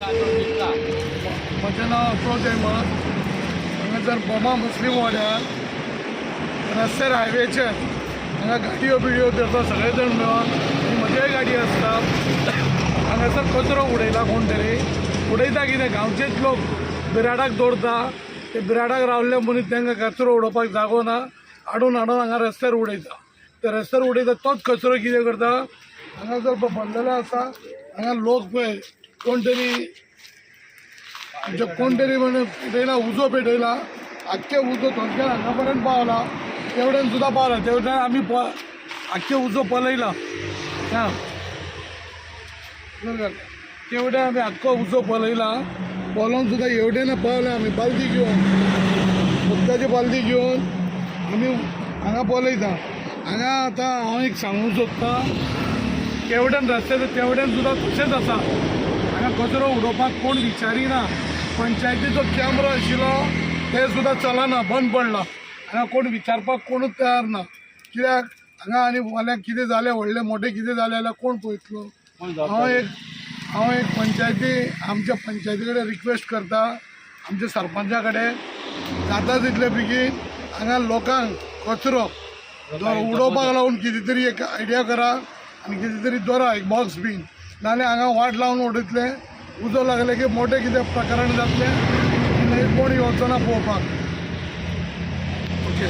म्हजें नांव अफरोज अहमद. हांगासर बोमा मुस्लीम वाड्यार रस्त्यार हायवेचेर हांगा गाडयो बिडयो धरता सगळे जाण मेळोन. म्हज्याय गाडी आसता. हांगासर कचरो उडयला कोण तरी. उडयता कितें गांवचेच लोक बिराडाक दवरता. ते बिराडाक रावल्ले मनीस तांकां कचरो उडोवपाक जागो ना. हाडून हांगा रस्त्यार उडयता. ते रस्त्यार उडयता तोच कचरो कितें करता हांगासर भरलेलो आसा. हांगा लोक पळय कोण तरी म्हणजे पेटयला उजो पेटयला. आख्खे उजो थोडक्यात हांगा पर्यंत पावला. तेवढ्यान सुद्धा पावला. तेवढ्यान आमी आख्खे उजो पलयला. हां तेवढ्या आमी आख्खो उजो पलयला. पलोवन सुद्धा एवढ्यान पावला. आमी बालदी घेवन उदकाची बालदी घेवन आमी हांगा पलयता. हांगा आतां हांव एक सांगूंक सोदतां केवड्यान रस्त्याचें तेवढ्यान सुद्धा तशेंच आसा. हांगा कचरो उडोवपाक कोण विचारिना. पंचायतीचो कॅमेरो आशिल्लो ते सुद्धा चलना, बंद पडला. हांगा कोण विचारपाक कोणूच तयार ना. कित्याक हांगा आनी फाल्यां कितें जालें व्हडलें मोठें कितें जालें जाल्यार कोण पळयतलो. हांव एक आमच्या पंचायती कडेन रिक्वेस्ट करता, आमच्या सरपंचा कडेन जाता तितले बेगीन हांगा लोकांक कचरो उडोवपाक लागून कितें तरी एक आयडिया करा आनी कितें तरी दवरा एक बॉक्स बीन. नाल्यार हांगा वाट लावन उडयतले. उजो लागले की मोठे कितें प्रकरण जातलें. कोण येवचो ना पळोवपाक. ओके.